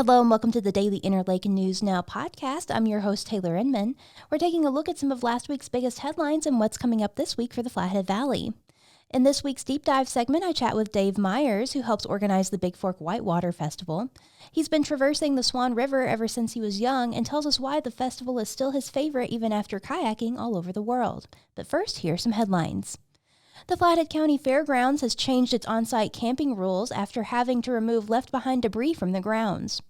Hello and welcome to the Daily Interlake News Now podcast. I'm your host, Taylor Inman. We're taking a look at some of last week's biggest headlines and what's coming up this week for the Flathead Valley. In this week's Deep Dive segment, I chat with Dave Meyers, who helps organize the Bigfork Whitewater Festival. He's been traversing the Swan River ever since he was young and tells us why the festival is still his favorite even after kayaking all over the world. But first, here are some headlines. The Flathead County Fairgrounds has changed its on-site camping rules after having to remove left-behind debris from the grounds.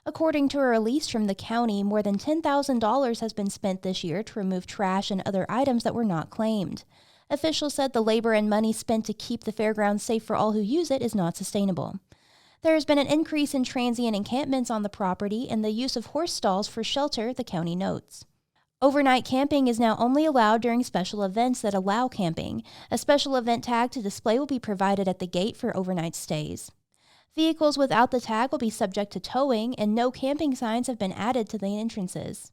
According to a release from the county, more than $10,000 has been spent this year to remove trash and other items that were not claimed. Officials said the labor and money spent to keep the fairgrounds safe for all who use it is not sustainable. There has been an increase in transient encampments on the property and the use of horse stalls for shelter, the county notes. Overnight camping is now only allowed during special events that allow camping. A special event tag to display will be provided at the gate for overnight stays. Vehicles without the tag will be subject to towing, and no camping signs have been added to the entrances.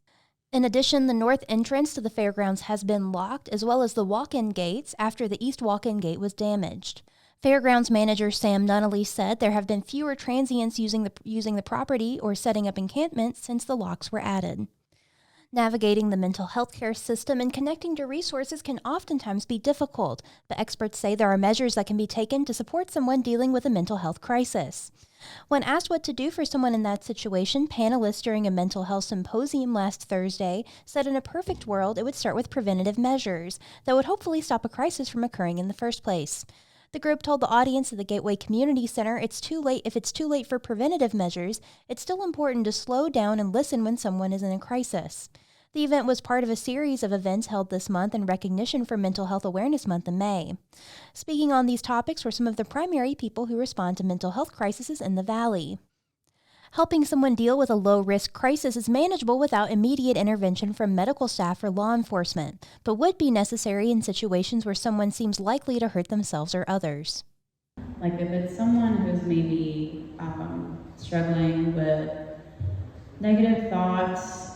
In addition, the north entrance to the fairgrounds has been locked, as well as the walk-in gates after the east walk-in gate was damaged. Fairgrounds manager Sam Nunnally said there have been fewer transients using the property or setting up encampments since the locks were added. Navigating the mental health care system and connecting to resources can oftentimes be difficult, but experts say there are measures that can be taken to support someone dealing with a mental health crisis. When asked what to do for someone in that situation, panelists during a mental health symposium last Thursday said in a perfect world it would start with preventative measures that would hopefully stop a crisis from occurring in the first place. The group told the audience at the Gateway Community Center if it's too late for preventative measures, it's still important to slow down and listen when someone is in a crisis. The event was part of a series of events held this month in recognition for Mental Health Awareness Month in May. Speaking on these topics were some of the primary people who respond to mental health crises in the Valley. Helping someone deal with a low-risk crisis is manageable without immediate intervention from medical staff or law enforcement, but would be necessary in situations where someone seems likely to hurt themselves or others. Like if it's someone who's maybe struggling with negative thoughts,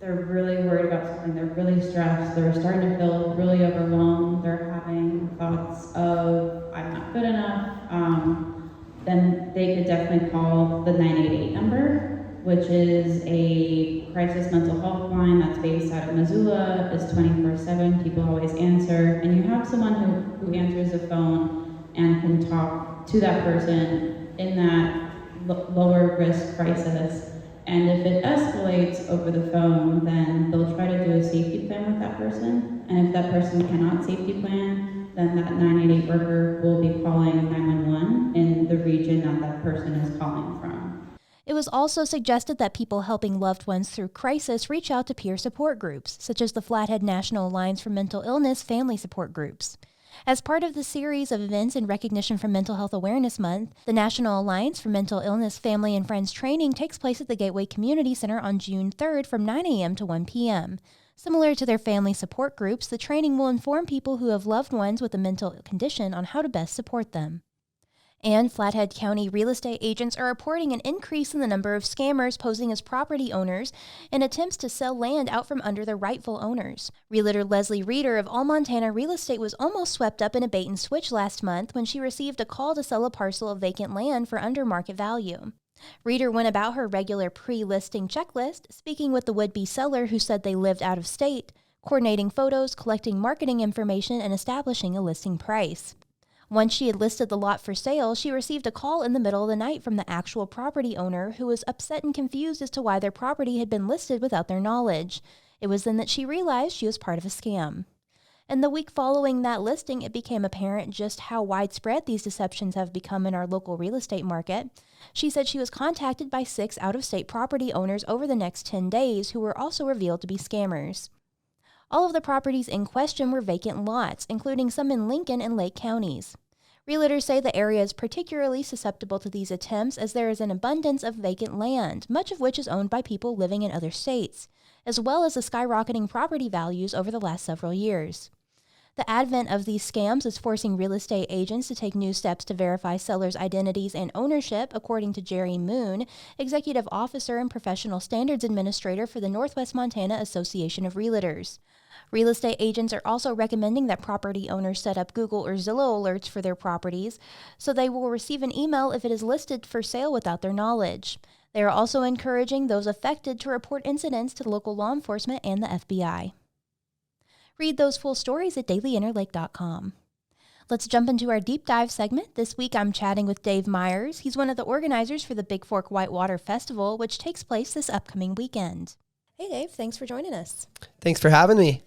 they're really worried about something, they're really stressed, they're starting to feel really overwhelmed, they're having thoughts of, I'm not good enough, then they could definitely call the 988 number, which is a crisis mental health line that's based out of Missoula. It's 24/7, people always answer, and you have someone who answers the phone and can talk to that person in that lower risk crisis. And if it escalates over the phone, then they'll try to do a safety plan with that person. And if that person cannot safety plan, then that 988 worker will be calling 911 in the region that person is calling from. It was also suggested that people helping loved ones through crisis reach out to peer support groups, such as the Flathead National Alliance for Mental Illness family support groups. As part of the series of events in recognition for Mental Health Awareness Month, the National Alliance for Mental Illness Family and Friends training takes place at the Gateway Community Center on June 3rd from 9 a.m. to 1 p.m. Similar to their family support groups, the training will inform people who have loved ones with a mental condition on how to best support them. And Flathead County real estate agents are reporting an increase in the number of scammers posing as property owners in attempts to sell land out from under the rightful owners. Realtor Leslie Reeder of All Montana Real Estate was almost swept up in a bait and switch last month when she received a call to sell a parcel of vacant land for under market value. Reeder went about her regular pre-listing checklist, speaking with the would-be seller who said they lived out of state, coordinating photos, collecting marketing information, and establishing a listing price. Once she had listed the lot for sale, she received a call in the middle of the night from the actual property owner who was upset and confused as to why their property had been listed without their knowledge. It was then that she realized she was part of a scam. In the week following that listing, it became apparent just how widespread these deceptions have become in our local real estate market. She said she was contacted by 6 out-of-state property owners over the next 10 days who were also revealed to be scammers. All of the properties in question were vacant lots, including some in Lincoln and Lake counties. Realtors say the area is particularly susceptible to these attempts as there is an abundance of vacant land, much of which is owned by people living in other states, as well as the skyrocketing property values over the last several years. The advent of these scams is forcing real estate agents to take new steps to verify sellers' identities and ownership, according to Jerry Moon, Executive Officer and Professional Standards Administrator for the Northwest Montana Association of Realtors. Real estate agents are also recommending that property owners set up Google or Zillow alerts for their properties, so they will receive an email if it is listed for sale without their knowledge. They are also encouraging those affected to report incidents to local law enforcement and the FBI. Read those full stories at dailyinterlake.com. Let's jump into our deep dive segment. This week I'm chatting with Dave Meyers. He's one of the organizers for the Bigfork Whitewater Festival, which takes place this upcoming weekend. Hey Dave, thanks for joining us. Thanks for having me.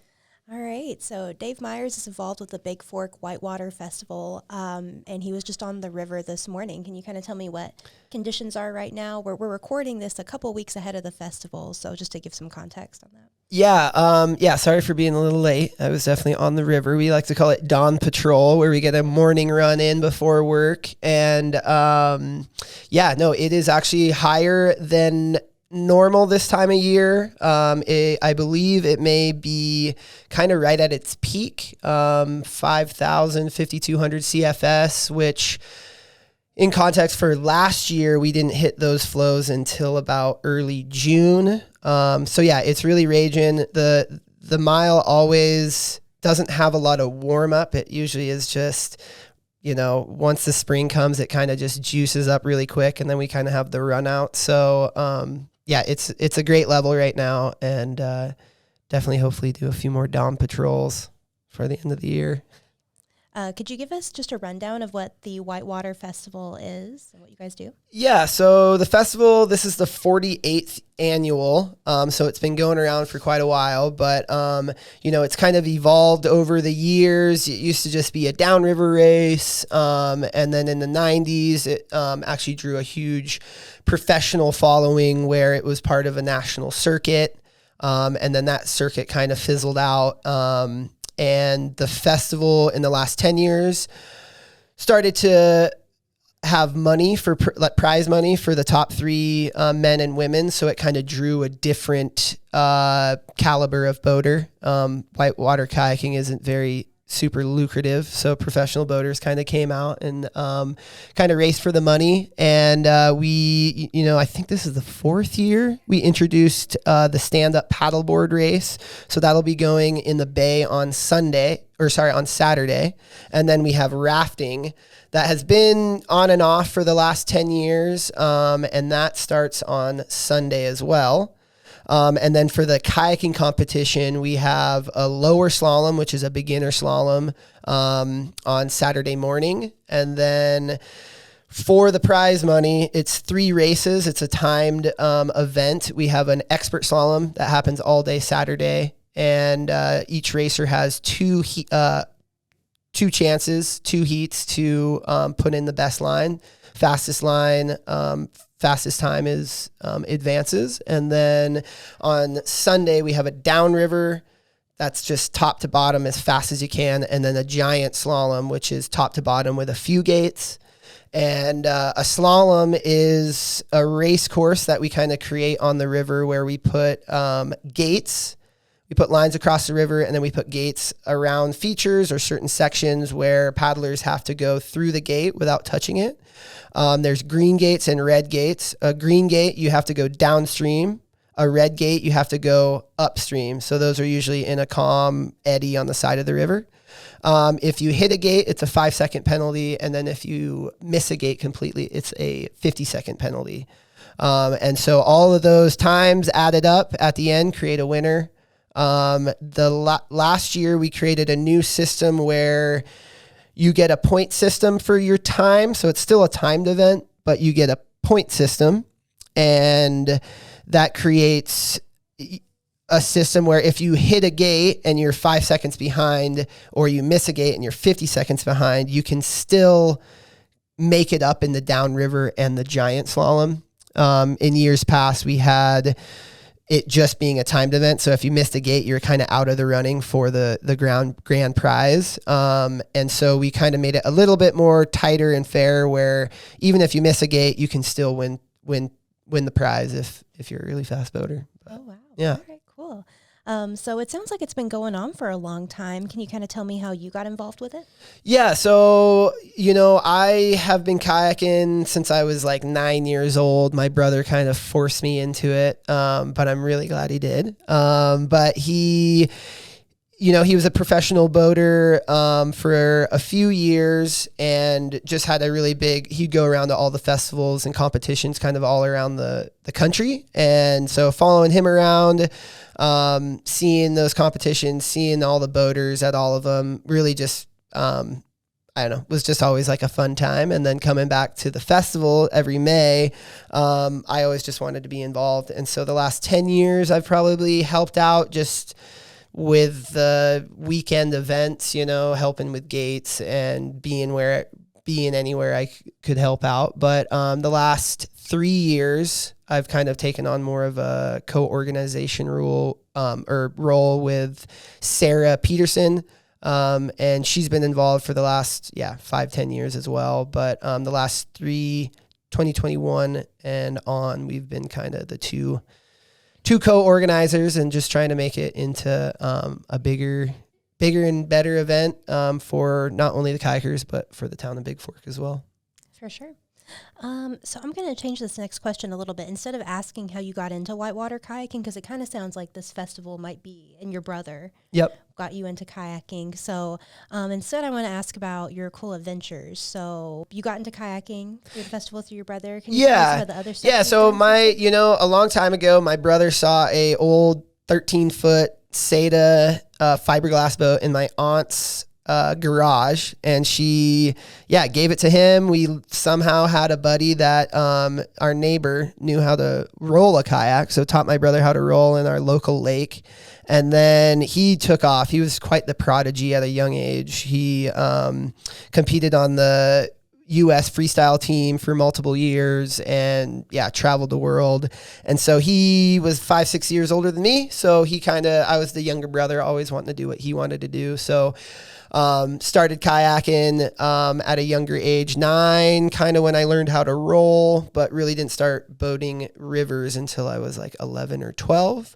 All right, so Dave Meyers is involved with the Bigfork Whitewater Festival, and he was just on the river this morning. Can you kind of tell me what conditions are right now? We're recording this a couple weeks ahead of the festival, so just to give some context on that. Yeah, sorry for being a little late. I was definitely on the river. We like to call it dawn patrol, where we get a morning run in before work. And it is actually higher than normal this time of year. I believe it may be kind of right at its peak, 5,000, 5,200 CFS, which in context for last year, we didn't hit those flows until about early June. It's really raging. The mile always doesn't have a lot of warm up. It usually is just, once the spring comes, it kind of just juices up really quick, and then we kind of have the run out. So, it's a great level right now, and definitely hopefully do a few more dawn patrols for the end of the year. Could you give us just a rundown of what the Whitewater Festival is and what you guys do? Yeah, so the festival, this is the 48th annual, so it's been going around for quite a while, but, it's kind of evolved over the years. It used to just be a downriver race, and then in the 90s, it actually drew a huge professional following where it was part of a national circuit, and then that circuit kind of fizzled out, and the festival in the last 10 years started to have money for prize money for the top three men and women. So it kind of drew a different caliber of boater. Whitewater kayaking isn't very super lucrative. So professional boaters kind of came out and kind of raced for the money. And I think this is the fourth year we introduced the stand-up paddleboard race. So that'll be going in the bay on Saturday. And then we have rafting that has been on and off for the last 10 years. And that starts on Sunday as well. And then for the kayaking competition, we have a lower slalom, which is a beginner slalom, on Saturday morning. And then for the prize money, it's 3 races. It's a timed event. We have an expert slalom that happens all day Saturday. And each racer has two chances, 2 heats to put in the best line. Fastest line, fastest time is advances. And then on Sunday, we have a downriver that's just top to bottom as fast as you can. And then a giant slalom, which is top to bottom with a few gates. And a slalom is a race course that we kind of create on the river where we put gates. We put lines across the river, and then we put gates around features or certain sections where paddlers have to go through the gate without touching it. There's green gates and red gates. A green gate, you have to go downstream. A red gate, you have to go upstream. So those are usually in a calm eddy on the side of the river. If you hit a gate, it's a 5-second penalty. And then if you miss a gate completely, it's a 50-second penalty. And so all of those times added up at the end create a winner. Last year we created a new system where you get a point system for your time. So it's still a timed event, but you get a point system, and that creates a system where if you hit a gate and you're 5 seconds behind, or you miss a gate and you're 50 seconds behind, you can still make it up in the downriver and the giant slalom. In years past, we had it just being a timed event. So if you missed a gate, you're kind of out of the running for the grand prize. And so we kind of made it a little bit more tighter and fair, where even if you miss a gate, you can still win the prize if you're a really fast boater. Oh, wow. Yeah. All right, cool. So it sounds like it's been going on for a long time. Can you kind of tell me how you got involved with it? Yeah, so, I have been kayaking since I was like 9 years old. My brother kind of forced me into it, but I'm really glad he did. But he was a professional boater for a few years and just had a really he'd go around to all the festivals and competitions kind of all around the country. And so following him around, seeing those competitions, seeing all the boaters at all of them, really just, I don't know, was just always like a fun time. And then coming back to the festival every May, I always just wanted to be involved. And so the last 10 years, I've probably helped out just with the weekend events, helping with gates and being anywhere I could help out. But the last 3 years, I've kind of taken on more of a co-organization role with Sarah Peterson. And she's been involved for the last 5-10 years as well. But the last 2021 and on, we've been kind of the two co-organizers and just trying to make it into a bigger and better event for not only the kayakers, but for the town of Bigfork as well. For sure. So I'm going to change this next question a little bit. Instead of asking how you got into whitewater kayaking, because it kind of sounds like this festival might be, and your brother got you into kayaking. So instead I want to ask about your cool adventures. So you got into kayaking through the festival through your brother. Can you tell me some of the other stuff? Yeah, so a long time ago, my brother saw a old 13-foot Seda fiberglass boat in my aunt's garage, and she gave it to him. We somehow had a buddy that our neighbor knew how to roll a kayak, so taught my brother how to roll in our local lake. And then he took off. He was quite the prodigy at a young age. He competed on the U.S. freestyle team for multiple years and traveled the world. And so he was 5-6 years older than me. So I was the younger brother, always wanting to do what he wanted to do. So started kayaking at a younger age, 9, kind of when I learned how to roll, but really didn't start boating rivers until I was like 11 or 12.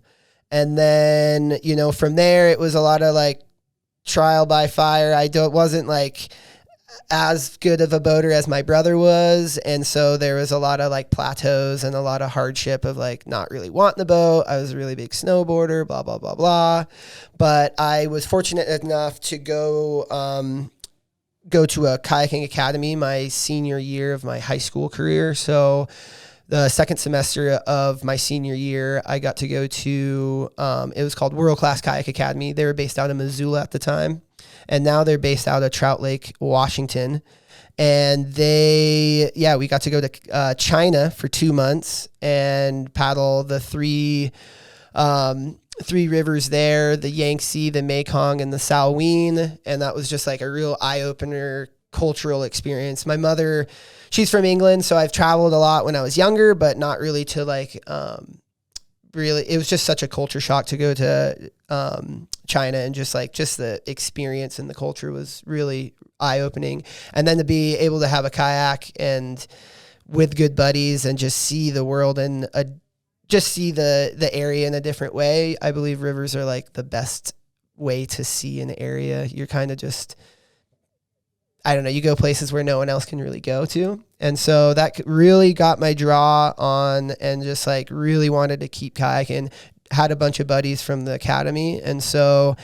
And then, from there, it was a lot of like trial by fire. Wasn't like as good of a boater as my brother was. And so there was a lot of like plateaus and a lot of hardship of like not really wanting the boat. I was a really big snowboarder, blah, blah, blah, blah. But I was fortunate enough to go to a kayaking academy my senior year of my high school career. So the second semester of my senior year, I got to go to, it was called World Class Kayak Academy. They were based out of Missoula at the time. And now they're based out of Trout Lake, Washington. And we got to go to China for 2 months and paddle the three rivers there, the Yangtze, the Mekong, and the Salween. And that was just like a real eye-opener cultural experience. My mother, she's from England, so I've traveled a lot when I was younger, but not really to like really, it was just such a culture shock to go to China, and just the experience and the culture was really eye-opening. And then to be able to have a kayak and with good buddies and just see the world and just see the area in a different way. I believe rivers are like the best way to see an area. You're kind of just, I don't know, you go places where no one else can really go to. And so that really got my draw on, and just like really wanted to keep kayaking. Had a bunch of buddies from the academy. And so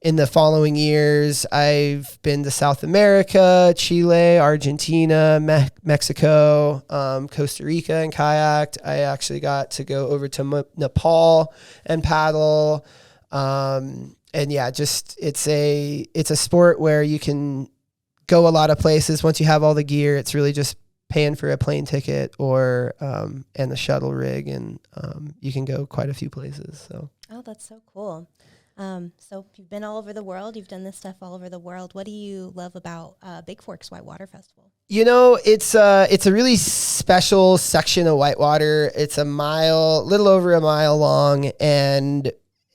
in the following years, I've been to South America, Chile, Argentina, Mexico, Costa Rica, and kayaked. I actually got to go over to Nepal and paddle. And just it's a sport where you can go a lot of places. Once you have all the gear, it's really just paying for a plane ticket or and the shuttle rig, and you can go quite a few places. So that's so cool. So you've been all over the world. You've done this stuff all over the world. What do you love about Bigfork's Whitewater Festival? It's a really special section of whitewater. It's little over a mile long, and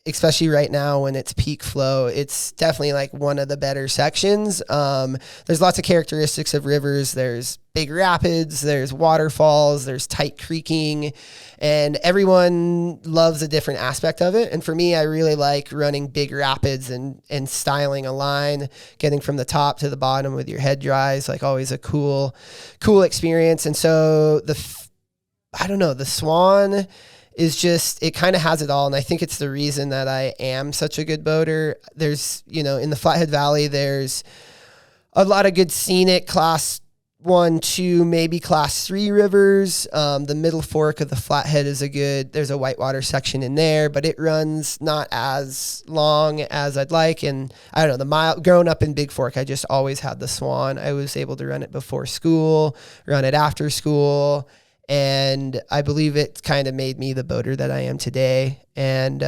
especially right now when it's peak flow, it's definitely like one of the better sections. There's lots of characteristics of rivers. There's big rapids, there's waterfalls, there's tight creeking, and everyone loves a different aspect of it. And for me, I really like running big rapids and styling a line, getting from the top to the bottom with your head dry is like always a cool experience. And so the Swan is just, it kind of has it all. And I think it's the reason that I am such a good boater. There's, in the Flathead Valley, there's a lot of good scenic class 1, 2, maybe class 3 rivers. The middle fork of the Flathead is there's a whitewater section in there, but it runs not as long as I'd like. And I don't know, growing up in Bigfork, I just always had the Swan. I was able to run it before school, run it after school. And I believe it kind of made me the boater that I am today. And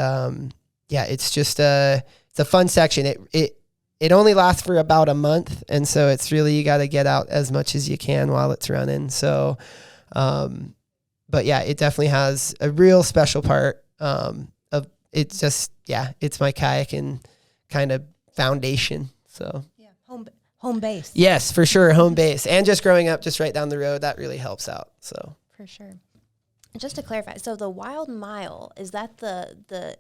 it's just it's a fun section. It only lasts for about a month, and so it's really, you got to get out as much as you can while it's running. So, but yeah, it definitely has a real special part of it's just it's my kayaking kind of foundation. So home base. Yes, for sure, home base, and just growing up just right down the road, that really helps out. So. For sure. Just to clarify, so the Wild Mile, is that the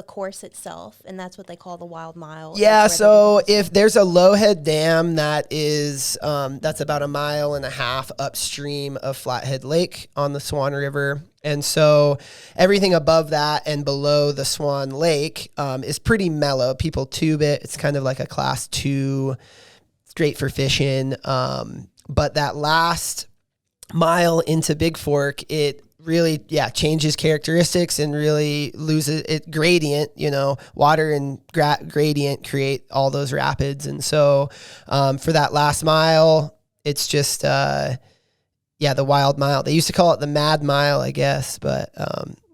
course itself, and that's what they call the Wild Mile? Yeah, so if there's a Lowhead Dam that is that's about 1.5 miles upstream of Flathead Lake on the Swan River, and so everything above that and below the Swan Lake is pretty mellow. People tube it. It's kind of like a class 2, straight for fishing. But that last mile into Bigfork, it really changes characteristics and really loses it. Gradient, water and gradient create all those rapids. And so for that last mile, it's just the Wild Mile. They used to call it the Mad Mile, I guess, but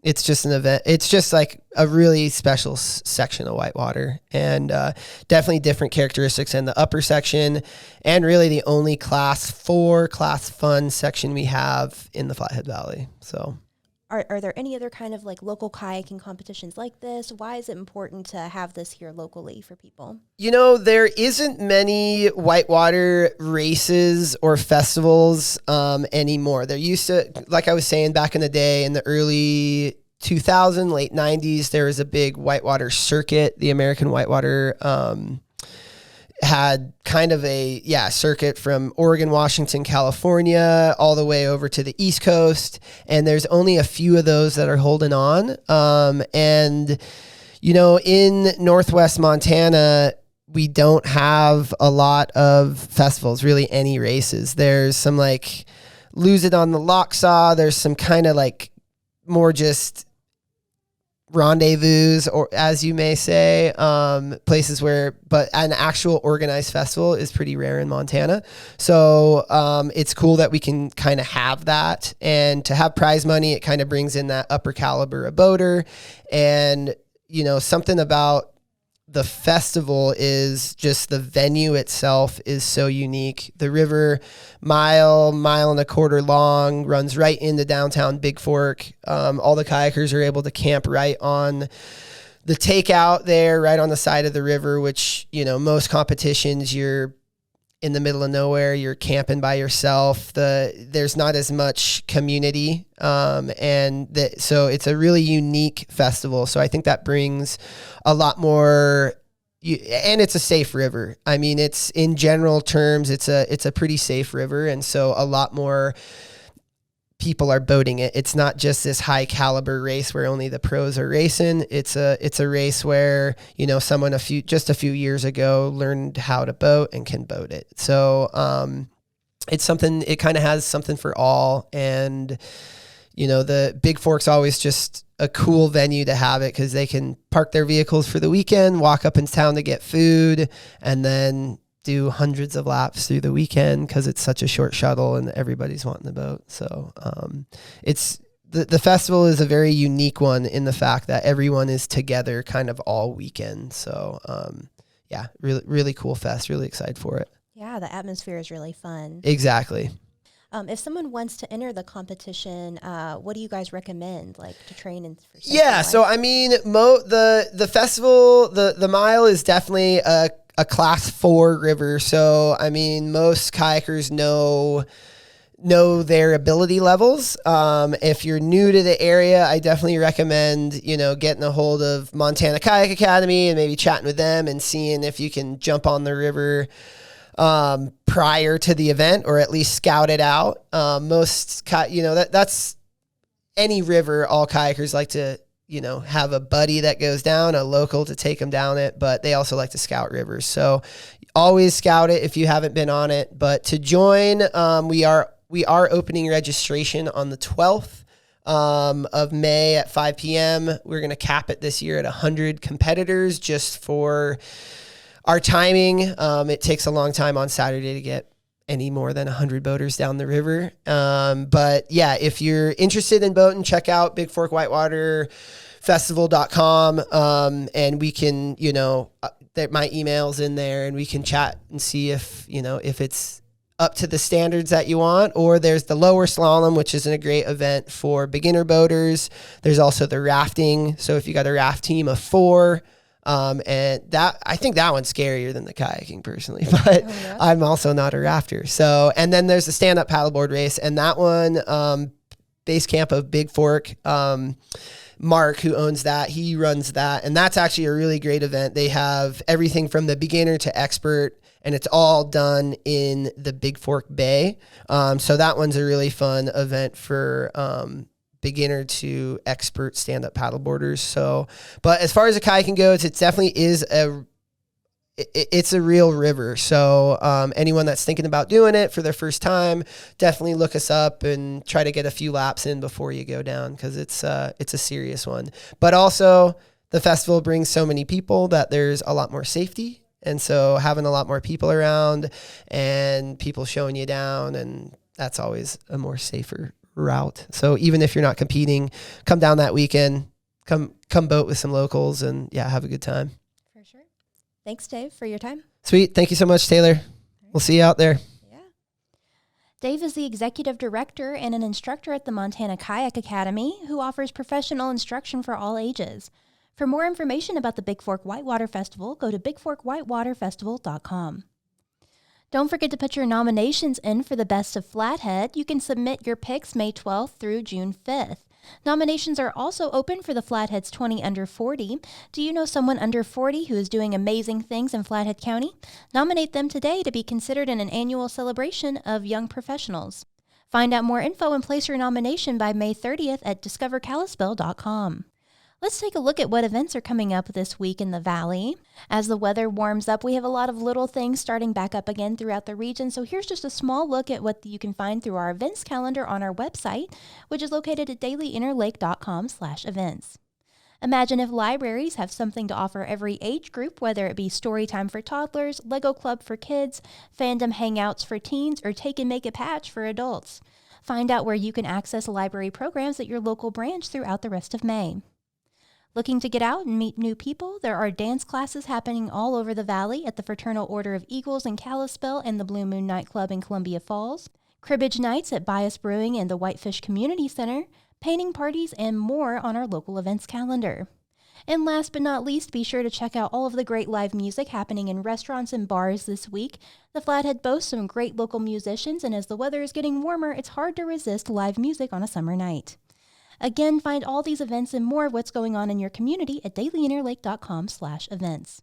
it's just an event. It's just like a really special section of whitewater, and definitely different characteristics in the upper section, and really the only class 4 class fun section we have in the Flathead Valley. So are there any other kind of like local kayaking competitions like this? Why is it important to have this here locally for people? There isn't many whitewater races or festivals anymore. There used to, like I was saying, back in the day in the early 2000s, late 90s, there was a big whitewater circuit. The American Whitewater had kind of a circuit from Oregon, Washington, California, all the way over to the East Coast. And there's only a few of those that are holding on. And in Northwest Montana, we don't have a lot of festivals, really any races. There's some like Lose It on the Locksaw. There's some kind of like more just rendezvous, or as you may say, places but an actual organized festival is pretty rare in Montana. So it's cool that we can kind of have that, and to have prize money, it kind of brings in that upper caliber of boater. And something about the festival is just the venue itself is so unique. The river, mile and a quarter long, runs right into downtown Bigfork. All the kayakers are able to camp right on the takeout there, right on the side of the river, which, most competitions, you're in the middle of nowhere, you're camping by yourself. There's not as much community. So it's a really unique festival. So I think that brings a lot more, and it's a safe river. I mean, it's, in general terms, it's a pretty safe river. And so a lot more people are boating it. It's not just this high caliber race where only the pros are racing. It's a race where, someone a few years ago learned how to boat and can boat it. So, it's something, it kind of has something for all. And, the Bigfork's always just a cool venue to have it, because they can park their vehicles for the weekend, walk up in town to get food, and then do hundreds of laps through the weekend, because it's such a short shuttle and everybody's wanting the boat. So it's the festival is a very unique one in the fact that everyone is together kind of all weekend. So really, really cool fest. Really excited for it. Yeah, the atmosphere is really fun. Exactly. If someone wants to enter the competition, what do you guys recommend, like to train and for safety Yeah, wise? so I mean, the festival, the mile is definitely a class 4 river. So I mean, most kayakers know their ability levels. If you're new to the area, I definitely recommend, getting a hold of Montana Kayak Academy and maybe chatting with them and seeing if you can jump on the river prior to the event, or at least scout it out. That's any river. All kayakers like to, have a buddy that goes down, a local to take them down it, but they also like to scout rivers. So always scout it if you haven't been on it. But to join, we are opening registration on the 12th of May at 5 p.m. We're going to cap it this year at 100 competitors just for our timing. It takes a long time on Saturday to get any more than 100 boaters down the river. But yeah, if you're interested in boating, check out Bigfork Whitewater Festival.com. And we can, that my email's in there, and we can chat and see if it's up to the standards that you want. Or there's the lower slalom, which is a great event for beginner boaters. There's also the rafting. So if you got a raft team of 4, and that, I think that one's scarier than the kayaking personally, but I'm also not a rafter. So, and then there's the stand-up paddleboard race, and that one, base camp of Bigfork, Mark, who owns that, he runs that, and that's actually a really great event. They have everything from the beginner to expert, and it's all done in the Bigfork Bay. So that one's a really fun event for, beginner to expert stand-up paddleboarders. So, but as far as a kayaking goes, it definitely is it's a real river. So anyone that's thinking about doing it for their first time, definitely look us up and try to get a few laps in before you go down, because it's a serious one. But also the festival brings so many people that there's a lot more safety. And so having a lot more people around and people showing you down, and that's always a more safer route. So even if you're not competing, come down that weekend, come boat with some locals, and have a good time. For sure. Thanks, Dave, for your time. Sweet. Thank you so much, Taylor. We'll see you out there. Yeah. Dave is the executive director and an instructor at the Montana Kayak Academy, who offers professional instruction for all ages. For more information about the Bigfork Whitewater Festival, go to bigforkwhitewaterfestival.com. Don't forget to put your nominations in for the Best of Flathead. You can submit your picks May 12th through June 5th. Nominations are also open for the Flathead's 20 under 40. Do you know someone under 40 who is doing amazing things in Flathead County? Nominate them today to be considered in an annual celebration of young professionals. Find out more info and place your nomination by May 30th at discoverkalispell.com. Let's take a look at what events are coming up this week in the Valley. As the weather warms up, we have a lot of little things starting back up again throughout the region. So here's just a small look at what you can find through our events calendar on our website, which is located at dailyinterlake.com/events. ImagineIf libraries have something to offer every age group, whether it be story time for toddlers, Lego Club for kids, fandom hangouts for teens, or take and make a patch for adults. Find out where you can access library programs at your local branch throughout the rest of May. Looking to get out and meet new people? There are dance classes happening all over the Valley at the Fraternal Order of Eagles in Kalispell and the Blue Moon Nightclub in Columbia Falls, cribbage nights at Bias Brewing and the Whitefish Community Center, painting parties, and more on our local events calendar. And last but not least, be sure to check out all of the great live music happening in restaurants and bars this week. The Flathead boasts some great local musicians, and as the weather is getting warmer, it's hard to resist live music on a summer night. Again, find all these events and more of what's going on in your community at dailyinterlake.com/events.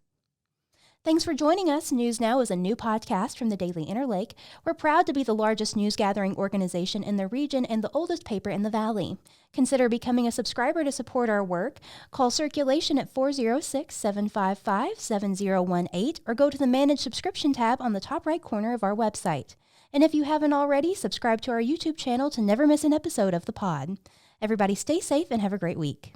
Thanks for joining us. News Now is a new podcast from the Daily Interlake. We're proud to be the largest news gathering organization in the region and the oldest paper in the Valley. Consider becoming a subscriber to support our work. Call Circulation at 406-755-7018 or go to the Manage Subscription tab on the top right corner of our website. And if you haven't already, subscribe to our YouTube channel to never miss an episode of the pod. Everybody stay safe and have a great week.